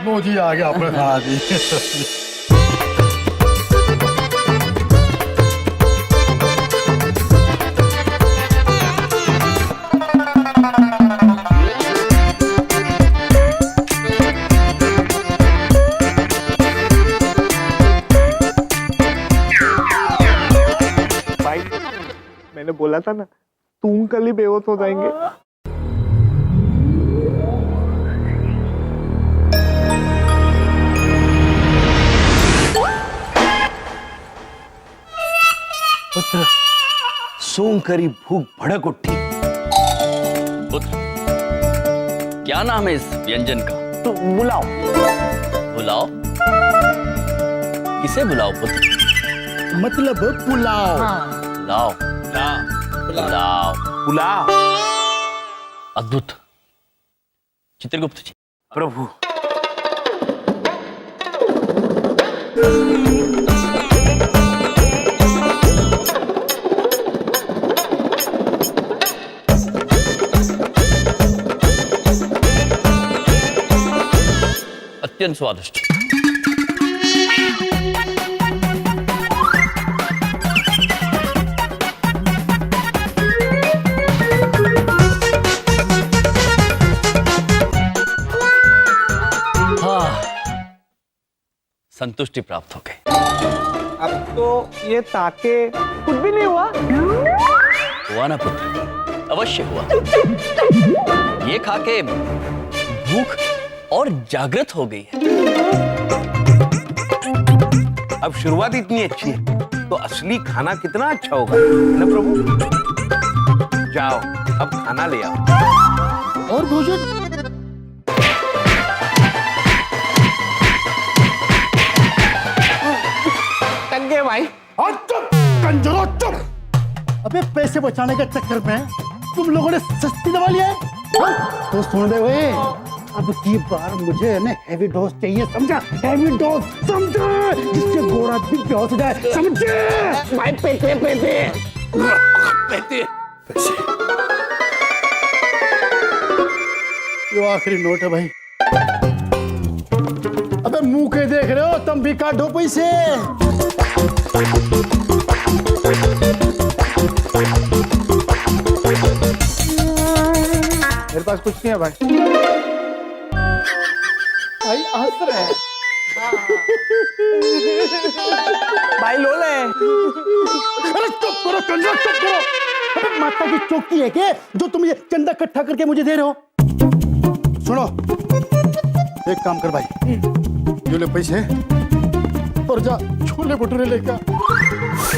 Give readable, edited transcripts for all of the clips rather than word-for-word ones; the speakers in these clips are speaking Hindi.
लो जी आ गया अपना खाना जी। भाई मैंने बोला था ना तुम कल ही बेहोश हो जाएंगे। पुत्र सूंघ करी भूख भड़क उठी। पुत्र क्या नाम है इस व्यंजन का? तो बुलाओ। बुलाओ? किसे बुलाओ पुत्र? मतलब पुलाव। बुलाओ बुलाओ बुलाओ। अद्भुत। चित्रगुप्त जी। प्रभु अत्यंत स्वादिष्ट। हाँ, संतुष्टि प्राप्त हो गई। अब तो ये ताके कुछ भी नहीं हुआ। हुआ ना पुत्र, अवश्य हुआ। ये खा के भूख और जागृत हो गई है। अब शुरुआत इतनी अच्छी है तो असली खाना कितना अच्छा होगा ना प्रभु। जाओ अब खाना ले आओ। और भोजन टक गए भाई। और चुप कंजरो चुप। अबे पैसे बचाने के चक्कर में तुम लोगों ने सस्ती दवा लिया है। हाँ? तो सुन रहे हुए अब की बार मुझे ना हैवी डोज चाहिए, समझा? हैवी डोज समझा, जिससे गोरा भी बेहोश हो जाए, समझे? भाई पैसे पैसे पैसे ये आखिरी नोट है भाई। अबे मुंह के देख रहे हो, तुम भी काटो पैसे। मेरे पास कुछ नहीं है भाई। भाई हंस रहे हैं। भाई लो ले। अरे चुप करो कंजर, चुप करो। अबे माता की चौकी है क्या जो तुम ये चंदा इकट्ठा करके मुझे दे रहे हो? सुनो, एक काम कर भाई, ये ले पैसे और जा छोले भटूरे लेकर।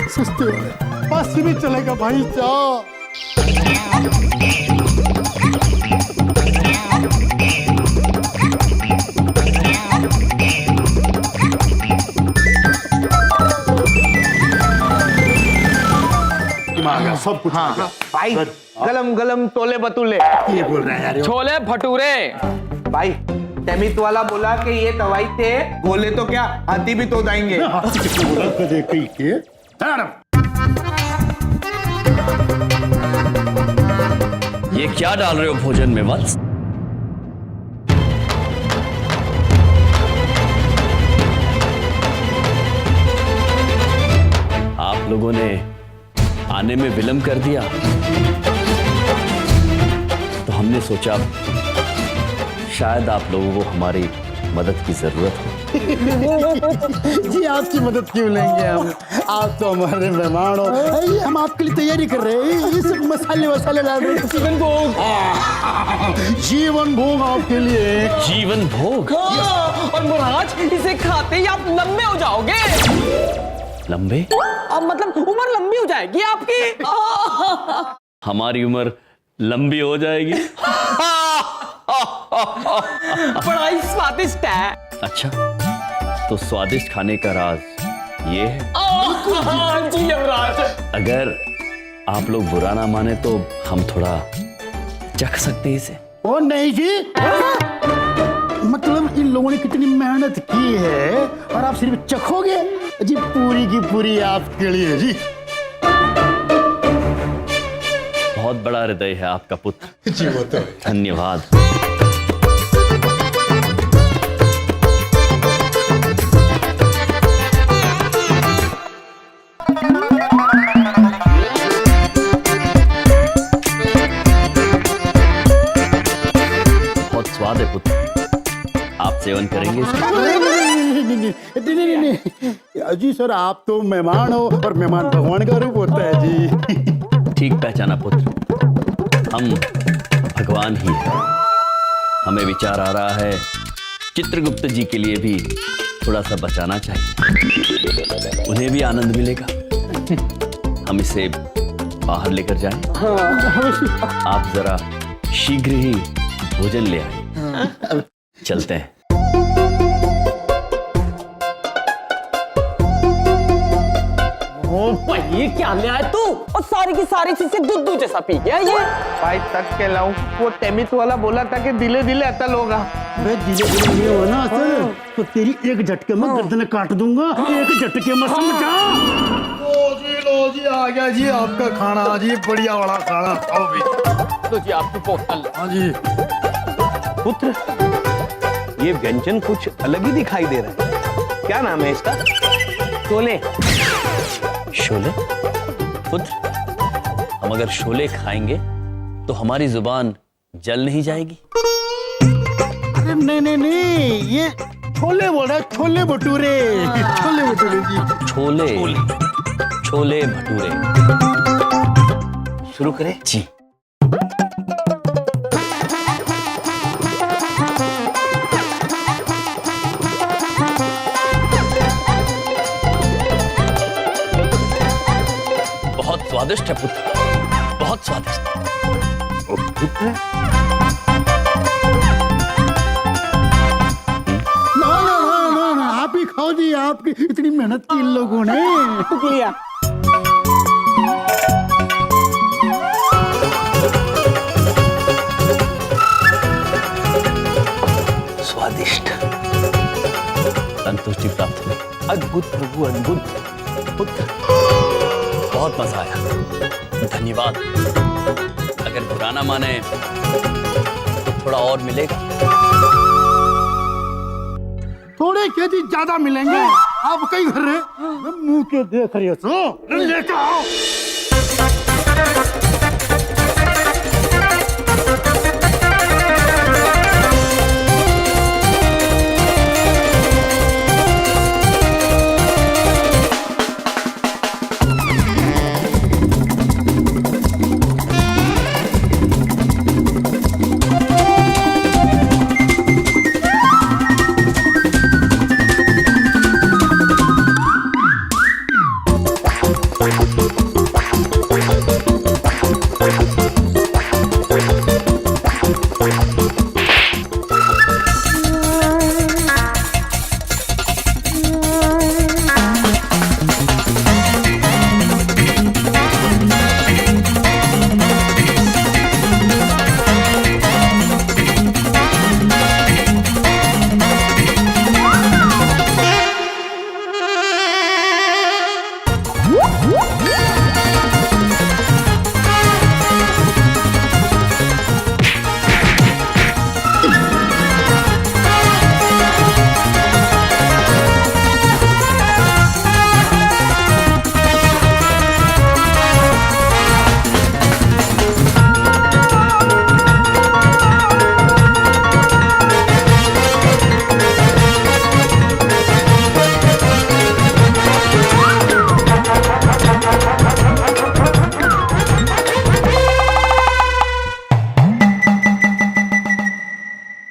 सस्ते हो रहे, पास भी चलेगा भाई, जाओ। सब कुछ आ गया। भाई गलम गलम तोले बतूले। ये बोल रहे हैं यार ये। छोले भटूरे। भाई टेमित वाला बोला कि ये दवाई थे, बोले तो क्या हाथी भी तो जाएंगे। हाथी किसने बोला? गधे कहीं के। ये क्या डाल रहे हो भोजन में वत्स? आप लोगों ने आने में विलंब कर दिया तो हमने सोचा शायद आप लोगों को हमारी मदद की जरूरत हो। जी आपकी मदद क्यों लेंगे हम? आप तो हमारे मेहमान हो। अरे, हम आपके लिए तैयारी कर रहे हैं। ये सब मसाले वसाले ला रहे हैं। जीवन भोग, जीवन भोग आपके लिए। जीवन भोग? और महाराज इसे खाते ही आप लंबे हो जाओगे। लंबे? अब मतलब उम्र लंबी हो जाएगी आपकी। हमारी उम्र लंबी हो जाएगी? बड़ा ही स्वादिष्ट है। अच्छा, तो स्वादिष्ट खाने का राज ये है? जी यमराज। अगर आप लोग बुरा ना माने तो हम थोड़ा चख सकते हैं इसे। ओ नहीं जी, मतलब इन लोगों ने कितनी मेहनत की है और आप सिर्फ चखोगे? जी पूरी की पूरी आपके लिए जी। बहुत बड़ा हृदय है आपका पुत्र। जी वो तो है। धन्यवाद। आप सेवन करेंगे इसका? नहीं जी सर, आप तो मेहमान हो और मेहमान भगवान का रूप होता है जी। ठीक पहचाना पुत्र, हम भगवान ही हैं। हमें विचार आ रहा है चित्रगुप्त जी के लिए भी थोड़ा सा बचाना चाहिए, उन्हें भी आनंद मिलेगा। हम इसे बाहर लेकर जाएं। आप जरा शीघ्र ही भोजन ले आए। चलते हैं। ओ भाई, ये क्या ले आया तू? और सारी की सारी चीजें दूध जैसा पी गया ये। भाई तक के लाऊं, वो टेमित वाला बोला था कि दिले दिले अतल होगा। बे धीरे धीरे नहीं हो ना सर, तो तेरी एक झटके में गर्दन काट दूंगा, एक झटके में समझा। लो जी आ गया जी आपका खाना जी, बढ़िया बड़ा खाना, आओ भी। तो जी आपकी बोतल। हाँ जी। पुत्र, ये व्यंजन कुछ अलग ही दिखाई दे रहा है। क्या नाम है इसका? शोले। शोले? पुत्र, हम अगर शोले खाएंगे तो हमारी जुबान जल नहीं जाएगी? अरे नहीं, ये छोले बोल रहा है, छोले भटूरे। छोले भटूरे जी। छोले भटूरे। शुरू करें? जी। बहुत स्वादिष्ट है पुत्र, बहुत स्वादिष्ट। पुत्र, ना, आप ही खाओ जी, आपकी इतनी मेहनत की इन लोगों ने। शुक्रिया। स्वादिष्ट, संतुष्टि प्राप्त हुई। अद्भुत प्रभु, अद्भुत। पुत्र, बहुत मजा आया, धन्यवाद। अगर बुरा ना माने तो थोड़ा और मिलेगा। थोड़े के जी ज्यादा मिलेंगे। आप कहीं कर रहे, मुंह के देख रही हो सो, लेकर आओ।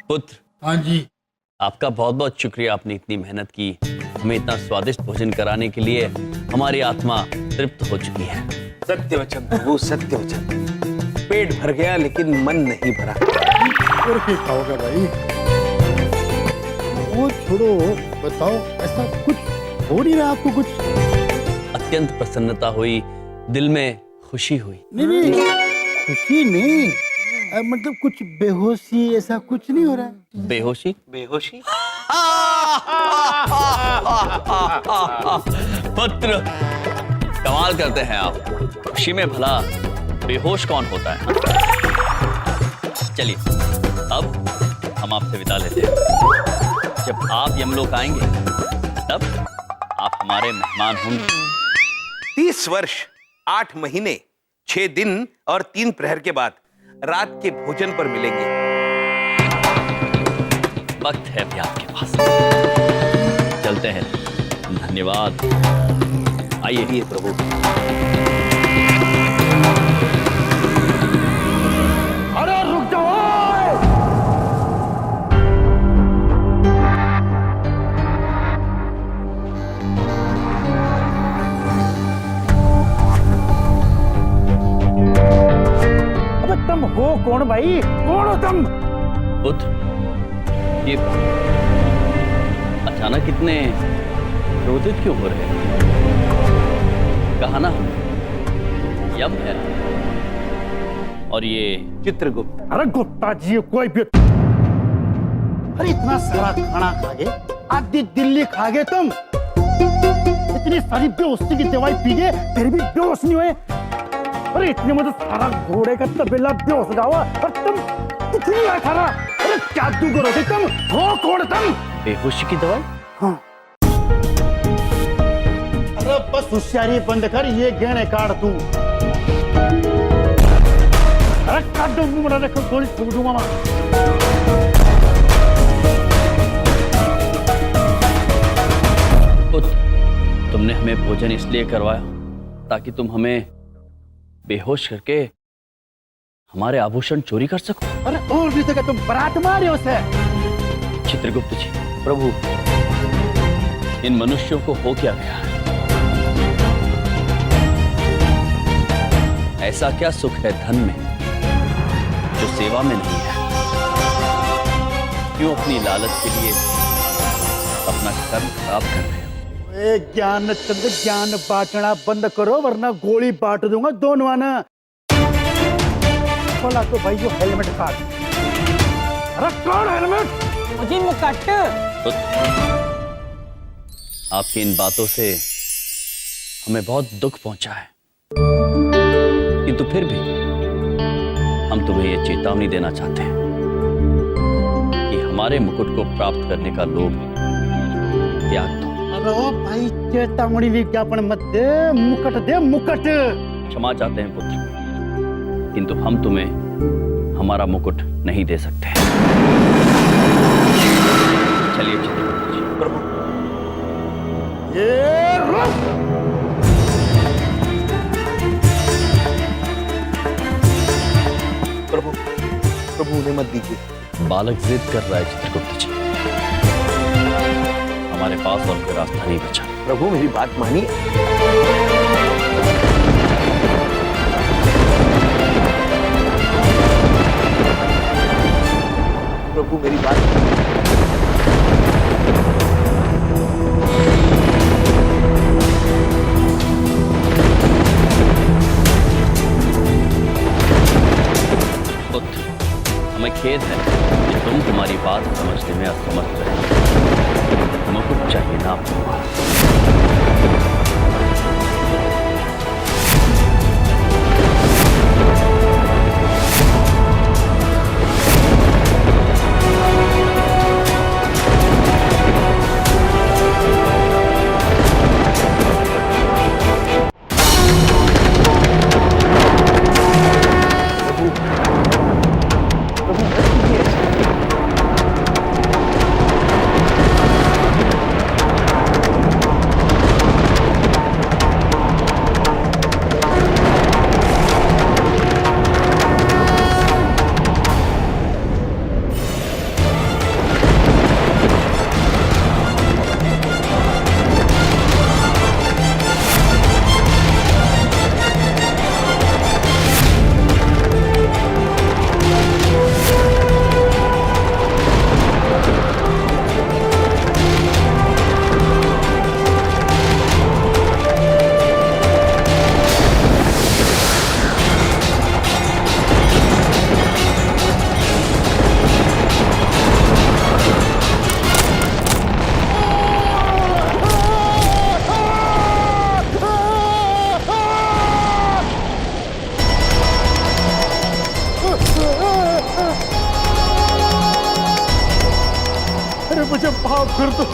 पुत्र, हाँ जी। आपका बहुत बहुत शुक्रिया। आपने इतनी मेहनत की, हमें इतना स्वादिष्ट भोजन कराने के लिए। हमारी आत्मा तृप्त हो चुकी है। सत्य वचन प्रभु, सत्य वचन। पेट भर गया लेकिन मन नहीं भरा। और क्या खाओगे भाई? वो छोड़ो, बताओ, ऐसा कुछ हो नहीं रहा आपको? कुछ अत्यंत प्रसन्नता हुई, दिल में खुशी हुई। नहीं, खुशी नहीं, मतलब कुछ बेहोशी ऐसा कुछ नहीं हो रहा है? बेहोशी? बेहोशी? पुत्र, कमाल करते हैं आप। खुशी में भला बेहोश कौन होता है? चलिए, अब हम आपसे विदा लेते हैं। जब आप यमलोक आएंगे तब आप हमारे मेहमान होंगे। 30 वर्ष 8 महीने 6 दिन और 3 प्रहर के बाद रात के भोजन पर मिलेंगे। वक्त है अभी आपके पास। चलते हैं। धन्यवाद। आइए प्रभु। अरे रुक जाओ। अबे तुम हो कौन भाई? कौन हो तुम? पुत्र, ये अचानक इतने क्रोधित क्यों हो रहे हैं? कहा ना यम है और ये चित्रगुप्त। अरे गुप्ता जी कोई भी। अरे इतना सारा खाना खा गए, आधी दिल्ली खा गए तुम। इतनी सारी बेहोशी की दवाई पी गए फिर भी बेहोश नहीं हुए। अरे इतने में तो सारा घोड़े का तबेला बेहोश हो जाओ। और तुम कुछ नहीं खा रहा। अरे जादू करोगे तुम? हो कौन तुम? बेहोशी की दवाई? हाँ। अरे बस होशियारी बंद कर, ये गहने काट तू। अरे काट दो मुंह में रखो, गोली छोड़ दूंगा मैं। पुत्र, तुमने हमें भोजन इसलिए करवाया ताकि तुम हमें बेहोश करके हमारे आभूषण चोरी कर सको। अरे और भी तो क्या तुम बरात मारे हो उसे? चित्रगुप्त जी, प्रभु, इन मनुष्यों को हो क्या गया है? ऐसा क्या सुख है धन में जो सेवा में नहीं है? क्यों अपनी लालच के लिए अपना कर्म खराब कर रहे हो? ए ज्ञान चंद, ज्ञान बांटना बंद करो वरना गोली बांट दूंगा दोनों आना। बोला तो भाई जो हेलमेट काट। अरे कौन हेलमेट? मुझे मुकट। आपकी इन बातों से हमें बहुत दुख पहुंचा है, किंतु फिर भी हम तुम्हें यह चेतावनी देना चाहते हैं कि हमारे मुकुट को प्राप्त करने का लोभ त्याग दो। अरे ओ भाई चेतावनी विज्ञापन मत दे, मुकट दे मुकट। क्षमा चाहते हैं पुत्र, किंतु हम तुम्हें हमारा मुकुट नहीं दे सकते। चलिए चित्रगुप्त जी। प्रभु, ये रुक। प्रभु, प्रभु उन्हें मत दीजिए। बालक जिद कर रहा है चित्रगुप्त जी, हमारे पास और कोई रास्ता नहीं बचा। प्रभु मेरी बात मानिए। प्रभु मेरी बात। पुत्र, हमें खेद है कि तुम हमारी बात समझने में असमर्थ रहे। मुकुट चाहिए ना आपको? मुझे माफ कर दो,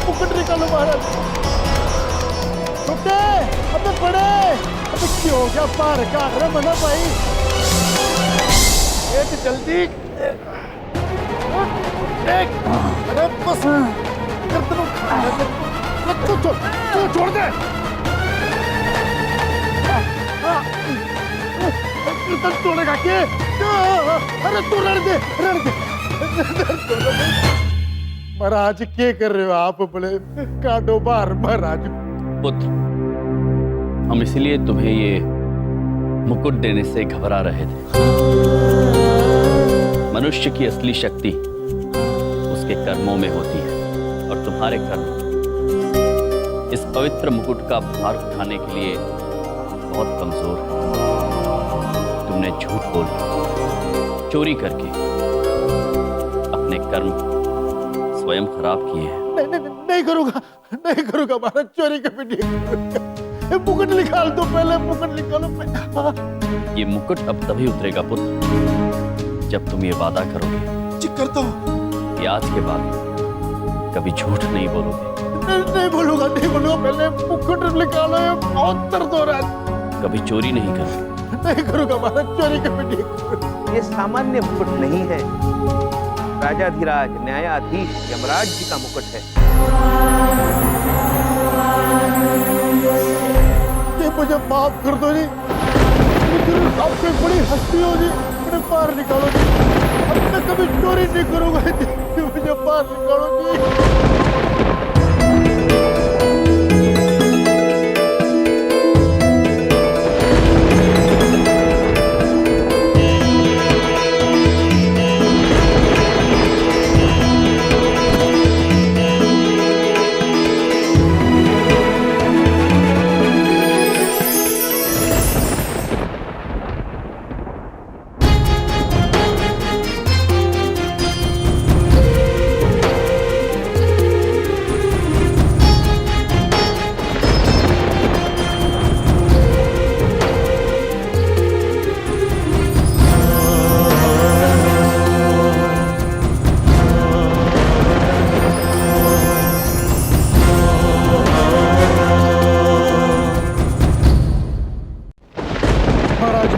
मुकुट निकालो महाराज। छोटे, अबे बड़े, अबे क्यों हो गया? पार काट रहा मना भाई। ये तो जल्दी अरे बस गर्दन तू छोड़ दे। गर्दन तोड़ेगा के? अरे तू रण दे। महाराज क्या कर रहे हो आप? बड़े काटो बाहर महाराज। पुत्र, हम इसलिए तुम्हें ये मुकुट देने से घबरा रहे थे। मनुष्य की असली शक्ति उसके कर्मों में होती है और तुम्हारे कर्म इस पवित्र मुकुट का भार उठाने के लिए बहुत कमजोर है। तुमने झूठ बोल चोरी करके अपने कर्म स्वयं खराब किए हैं। नहीं करूंगा महाराज, चोरी कभी नहीं करूंगा। मुकुट निकाल दो पहले, मुकुट निकालो। ये मुकुट अब तभी उतरेगा पुत्र जब तुम ये वादा करोगे जी करता हूँ कि आज के बाद कभी झूठ नहीं बोलोगे। नहीं बोलूंगा पहले मुकुट निकालो। ये बहुत दर्द हो रहा है। कभी चोरी नहीं करोगे। नहीं करूंगा महाराज, चोरी कभी नहीं करूंगा। ये सामान्य मुकुट नहीं है, राजाधिराज न्यायाधीश यमराज जी का मुकुट है। ये मुझे माफ कर दो जी। आप कोई बड़ी हस्ती हो जी, मुझे बाहर निकालो जी। अब मैं कभी चोरी नहीं करूंगा जी, मुझे बाहर निकालो जी।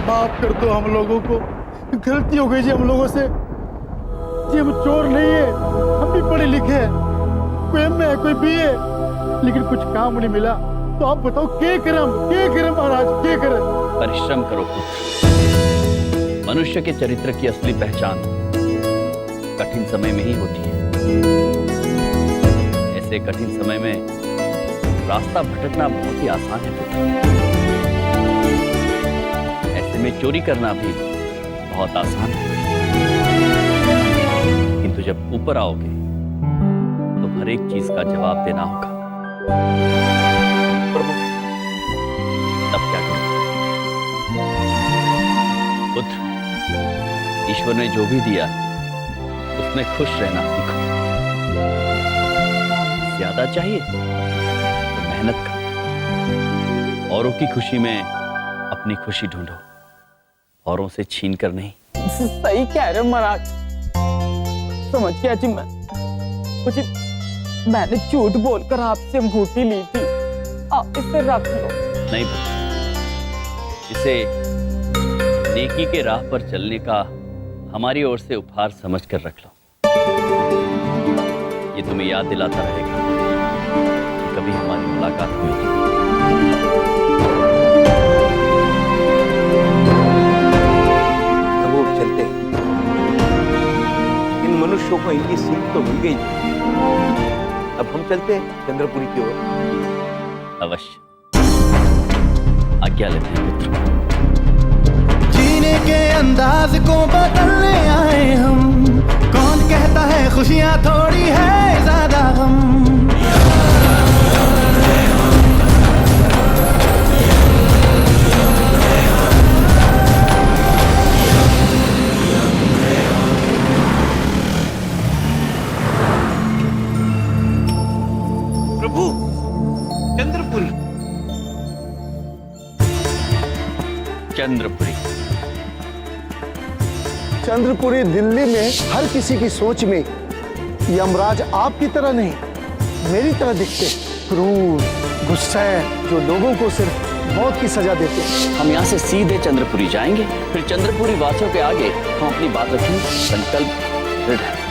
माफ कर दो हम लोगों को, गलती हो गई जी हम लोगों से जी। हम चोर नहीं है, हम भी पढ़े लिखे हैं, कोई एम है कोई बी है, लेकिन कुछ काम नहीं मिला। तो आप बताओ क्या करें महाराज, क्या करें? परिश्रम करो पुत्र। मनुष्य के चरित्र की असली पहचान कठिन समय में ही होती है। ऐसे कठिन समय में रास्ता भटकना बहुत ही आसान है पुत्र। ऐसे में चोरी करना भी बहुत आसान है, किंतु जब ऊपर आओगे तो हर एक चीज का जवाब देना होगा। प्रभु, तब क्या करोगे? पुत्र, ईश्वर ने जो भी दिया उसमें खुश रहना सीखो। ज्यादा चाहिए तो मेहनत करो। औरों की खुशी में अपनी खुशी ढूंढो, औरों से छीन कर नहीं। सही कह रहे हो महाराज, समझ गया जी। मैंने झूठ बोलकर आपसे अंगूठी ली थी, आप इसे रख लो। नहीं पुत्र, इसे नेकी के राह पर चलने का हमारी ओर से उपहार समझकर रख लो। ये तुम्हें याद दिलाता रहेगा कि कभी हमारी मुलाकात हुई थी। वो चलते इन मनुष्यों को इनकी सीख तो मिल गई। अब हम चलते हैं चंद्रपुरी की ओर। अवश्य, आज्ञा लेते हैं पुत्र। जीने के अंदाज को बदलने आए हम, कौन कहता है खुशियां थोड़ी है ज्यादा हम। प्रभु, चंद्रपुरी। चंद्रपुरी। चंद्रपुरी दिल्ली में हर किसी की सोच में यमराज आपकी तरह नहीं, मेरी तरह दिखते, क्रूर, गुस्से, जो लोगों को सिर्फ मौत की सजा देते। हम यहाँ से सीधे चंद्रपुरी जाएंगे, फिर चंद्रपुरी वासियों के आगे हम अपनी बात रखेंगे। संकल्प दृढ़ है।